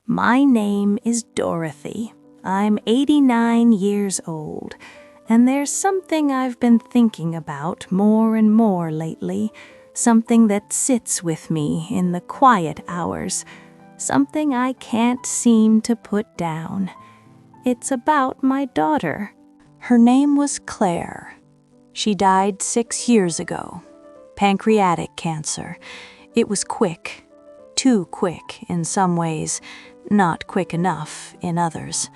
My name is Dorothy. I'm 89 years old, and there's something I've been thinking about more and more lately, something that sits with me in the quiet hours, something I can't seem to put down. It's about my daughter. Her name was Claire. She died 6 years ago. Pancreatic cancer. It was quick. Too quick in some ways, not quick enough in others.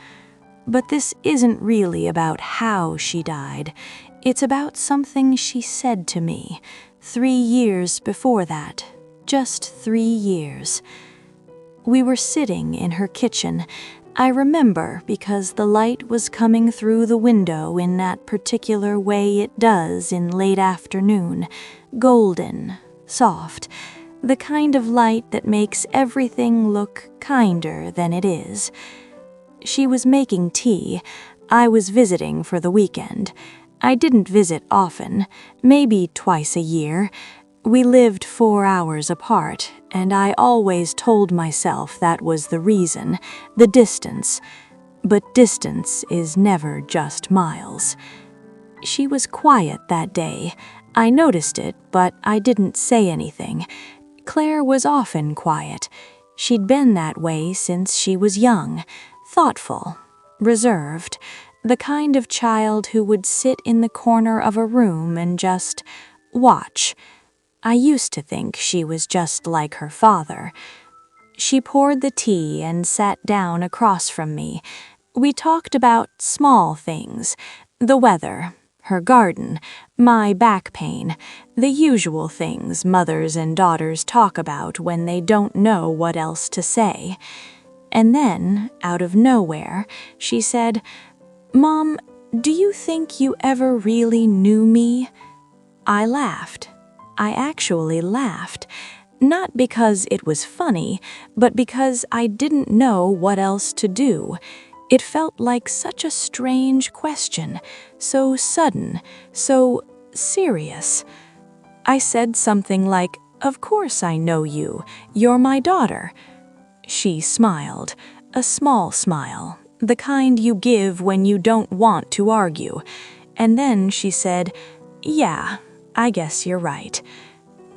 But this isn't really about how she died. It's about something she said to me 3 years before that. Just 3 years. We were sitting in her kitchen. I remember because the light was coming through the window in that particular way it does in late afternoon. Golden, soft, the kind of light that makes everything look kinder than it is. She was making tea. I was visiting for the weekend. I didn't visit often, maybe twice a year. We lived 4 hours apart, and I always told myself that was the reason, the distance. But distance is never just miles. She was quiet that day. I noticed it, but I didn't say anything. Claire was often quiet. She'd been that way since she was young, thoughtful, reserved, the kind of child who would sit in the corner of a room and just watch. I used to think she was just like her father. She poured the tea and sat down across from me. We talked about small things, the weather, her garden, my back pain, the usual things mothers and daughters talk about when they don't know what else to say. And then, out of nowhere, she said, "Mom, do you think you ever really knew me?" I laughed. I actually laughed, not because it was funny, but because I didn't know what else to do. It felt like such a strange question, so sudden, so serious. I said something like, "Of course I know you. You're my daughter." She smiled, a small smile, the kind you give when you don't want to argue. And then she said, "Yeah, I guess you're right."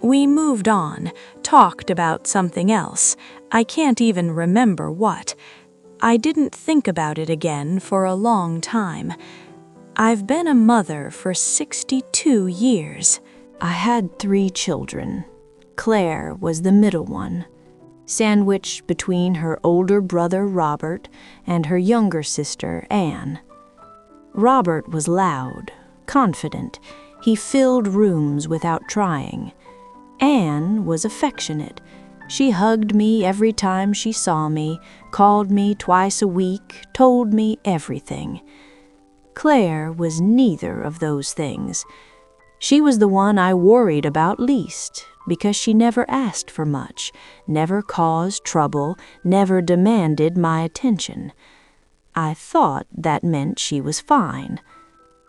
We moved on, talked about something else. I can't even remember what. I didn't think about it again for a long time. I've been a mother for 62 years. I had 3 children. Claire was the middle one, sandwiched between her older brother Robert and her younger sister Anne. Robert was loud, confident. He filled rooms without trying. Anne was affectionate. She hugged me every time she saw me, called me twice a week, told me everything. Claire was neither of those things. She was the one I worried about least, because she never asked for much, never caused trouble, never demanded my attention. I thought that meant she was fine.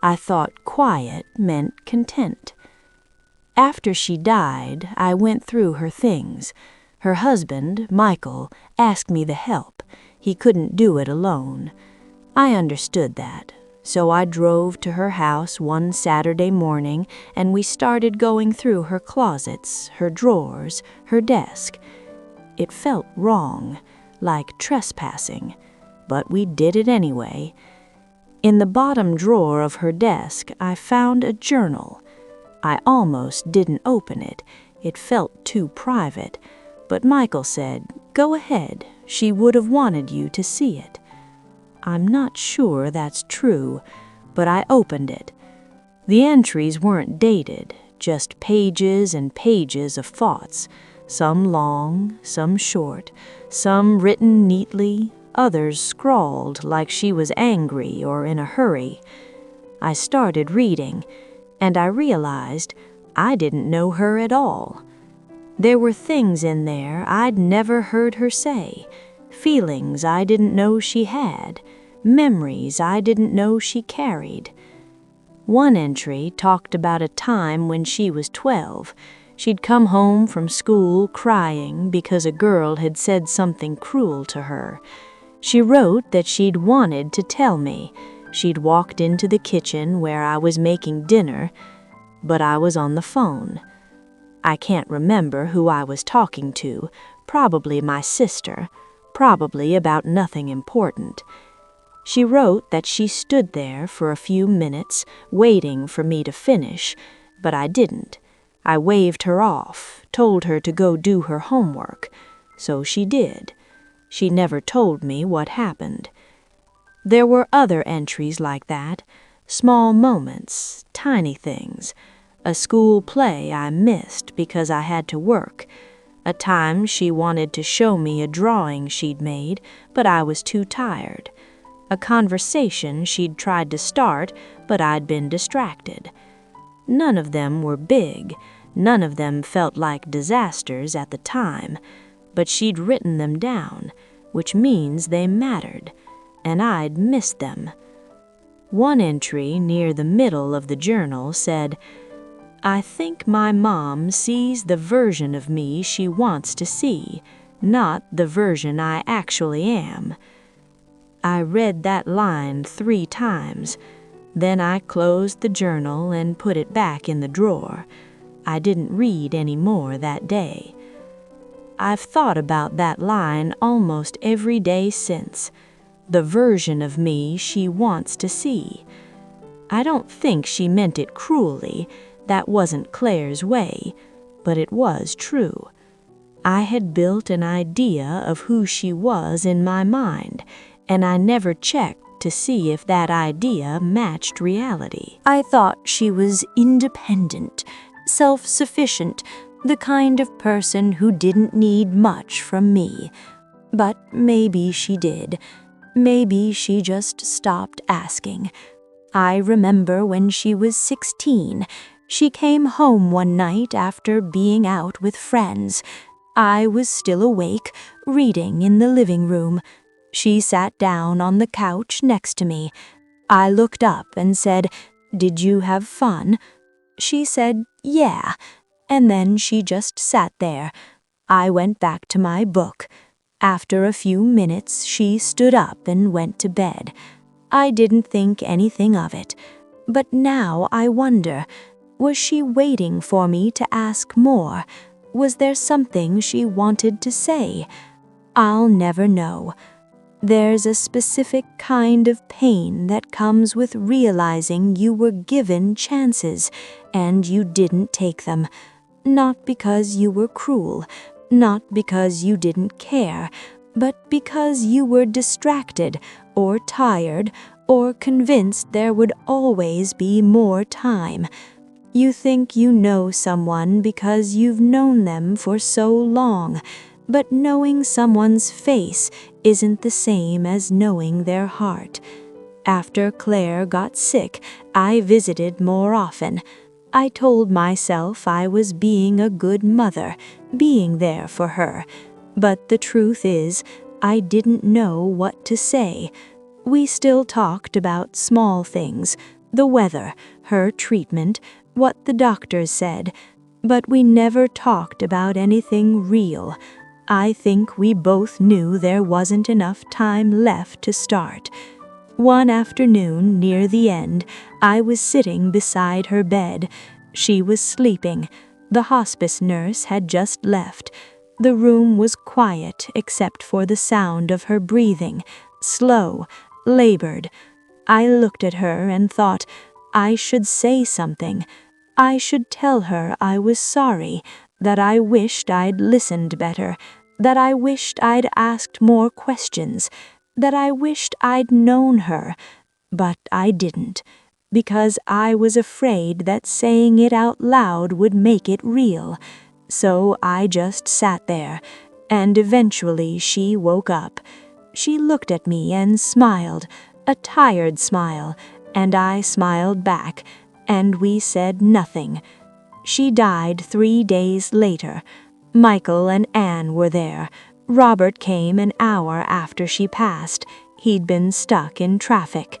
I thought quiet meant content. After she died, I went through her things. Her husband, Michael, asked me to help. He couldn't do it alone. I understood that, so I drove to her house one Saturday morning, and we started going through her closets, her drawers, her desk. It felt wrong, like trespassing, but we did it anyway. In the bottom drawer of her desk, I found a journal. I almost didn't open it. It felt too private. But Michael said, "Go ahead. She would have wanted you to see it." I'm not sure that's true, but I opened it. The entries weren't dated, just pages and pages of thoughts, some long, some short, some written neatly, others scrawled like she was angry or in a hurry. I started reading, and I realized I didn't know her at all. There were things in there I'd never heard her say, feelings I didn't know she had, memories I didn't know she carried. One entry talked about a time when she was 12. She'd come home from school crying because a girl had said something cruel to her. She wrote that she'd wanted to tell me. She'd walked into the kitchen where I was making dinner, but I was on the phone. I can't remember who I was talking to, probably my sister, probably about nothing important. She wrote that she stood there for a few minutes waiting for me to finish, but I didn't. I waved her off, told her to go do her homework. So she did. She never told me what happened. There were other entries like that, small moments, tiny things. A school play I missed because I had to work. A time she wanted to show me a drawing she'd made, but I was too tired. A conversation she'd tried to start, but I'd been distracted. None of them were big. None of them felt like disasters at the time, but she'd written them down, which means they mattered, and I'd missed them. One entry near the middle of the journal said, "I think my mom sees the version of me she wants to see, not the version I actually am." I read that line 3 times. Then I closed the journal and put it back in the drawer. I didn't read any more that day. I've thought about that line almost every day since. The version of me she wants to see. I don't think she meant it cruelly. That wasn't Claire's way, but it was true. I had built an idea of who she was in my mind, and I never checked to see if that idea matched reality. I thought she was independent, self-sufficient, the kind of person who didn't need much from me. But maybe she did. Maybe she just stopped asking. I remember when she was 16, she came home one night after being out with friends. I was still awake, reading in the living room. She sat down on the couch next to me. I looked up and said, "Did you have fun?" She said, "Yeah," and then she just sat there. I went back to my book. After a few minutes, she stood up and went to bed. I didn't think anything of it. But now I wonder, was she waiting for me to ask more? Was there something she wanted to say? I'll never know. There's a specific kind of pain that comes with realizing you were given chances and you didn't take them. Not because you were cruel, not because you didn't care, but because you were distracted or tired or convinced there would always be more time. You think you know someone because you've known them for so long, but knowing someone's face isn't the same as knowing their heart. After Claire got sick, I visited more often. I told myself I was being a good mother, being there for her. But the truth is, I didn't know what to say. We still talked about small things, the weather, her treatment, what the doctors said, but we never talked about anything real. I think we both knew there wasn't enough time left to start. One afternoon, near the end, I was sitting beside her bed. She was sleeping. The hospice nurse had just left. The room was quiet except for the sound of her breathing, slow, labored. I looked at her and thought, I should say something. I should tell her I was sorry, that I wished I'd listened better, that I wished I'd asked more questions, that I wished I'd known her, but I didn't, because I was afraid that saying it out loud would make it real. So I just sat there, and eventually she woke up. She looked at me and smiled, a tired smile, and I smiled back, and we said nothing. She died 3 days later. Michael and Anne were there. Robert came an hour after she passed. He'd been stuck in traffic.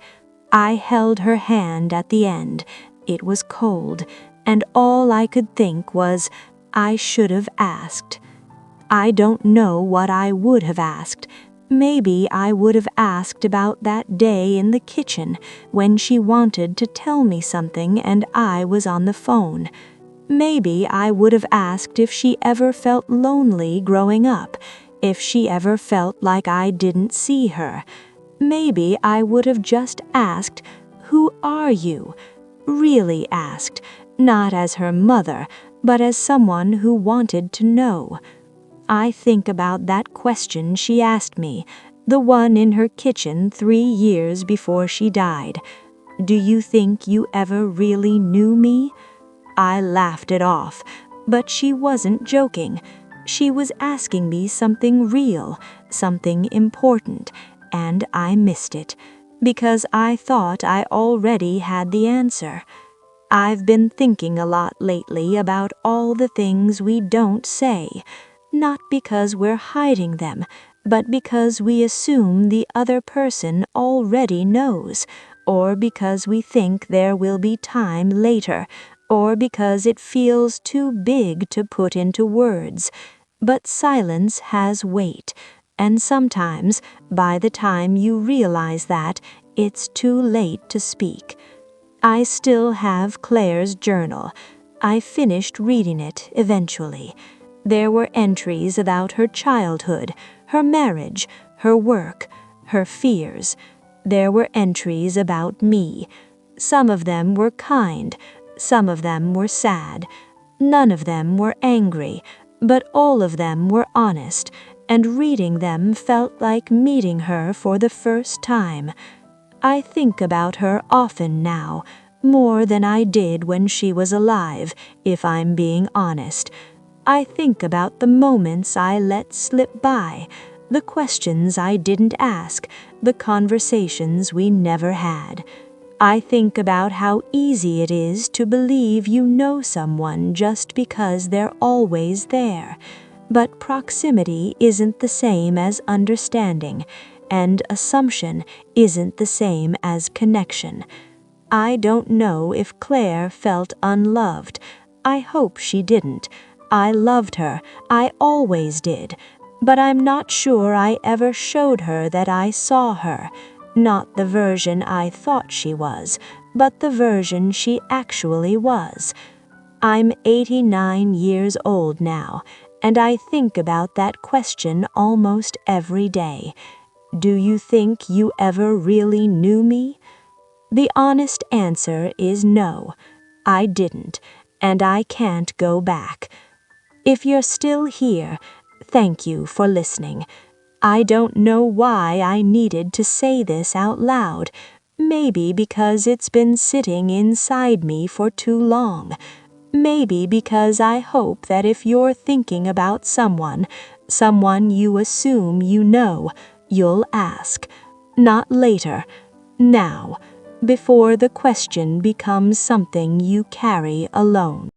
I held her hand at the end. It was cold, and all I could think was, I should have asked. I don't know what I would have asked. Maybe I would have asked about that day in the kitchen when she wanted to tell me something and I was on the phone. Maybe I would have asked if she ever felt lonely growing up, if she ever felt like I didn't see her. Maybe I would have just asked, "Who are you?" Really asked, not as her mother, but as someone who wanted to know. I think about that question she asked me, the one in her kitchen 3 years before she died. "Do you think you ever really knew me?" I laughed it off, but she wasn't joking. She was asking me something real, something important, and I missed it, because I thought I already had the answer. I've been thinking a lot lately about all the things we don't say, not because we're hiding them, but because we assume the other person already knows, or because we think there will be time later, or because it feels too big to put into words. But silence has weight, and sometimes, by the time you realize that, it's too late to speak. I still have Claire's journal. I finished reading it eventually. There were entries about her childhood, her marriage, her work, her fears. There were entries about me. Some of them were kind, some of them were sad. None of them were angry, but all of them were honest, and reading them felt like meeting her for the first time. I think about her often now, more than I did when she was alive, if I'm being honest. I think about the moments I let slip by, the questions I didn't ask, the conversations we never had. I think about how easy it is to believe you know someone just because they're always there. But proximity isn't the same as understanding, and assumption isn't the same as connection. I don't know if Claire felt unloved. I hope she didn't. I loved her. I always did. But I'm not sure I ever showed her that I saw her. Not the version I thought she was, but the version she actually was. I'm 89 years old now, and I think about that question almost every day. Do you think you ever really knew me? The honest answer is no, I didn't, and I can't go back. If you're still here, thank you for listening. I don't know why I needed to say this out loud. Maybe because it's been sitting inside me for too long. Maybe because I hope that if you're thinking about someone you assume you know, you'll ask. Not later, now, before the question becomes something you carry alone.